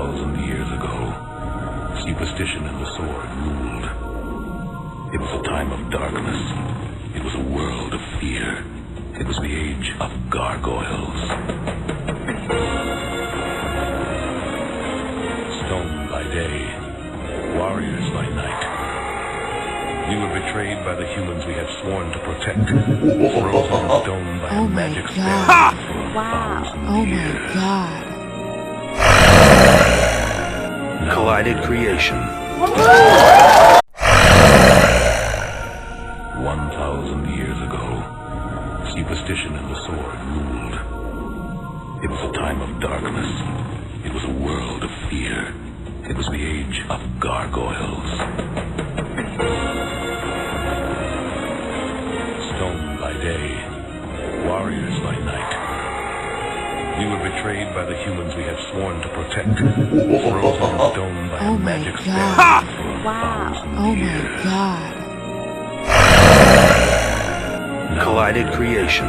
1,000 years ago, superstition and the sword ruled. It was a time of darkness. It was a world of fear. It was the age of gargoyles. Stone by day, warriors by night. We were betrayed by the humans we had sworn to protect. Frozen in stone by a magic spell for 1,000 years. Oh my god. Collided creation. 1,000 years ago, superstition and the sword ruled. It was a time of darkness. It was a world of fear. It was the age of gargoyles. Stone by day, warriors by night. We were betrayed by the humans we had sworn to protect. Frozen in stone by a magic spell for 1,000 years. Oh my god. Collided creation.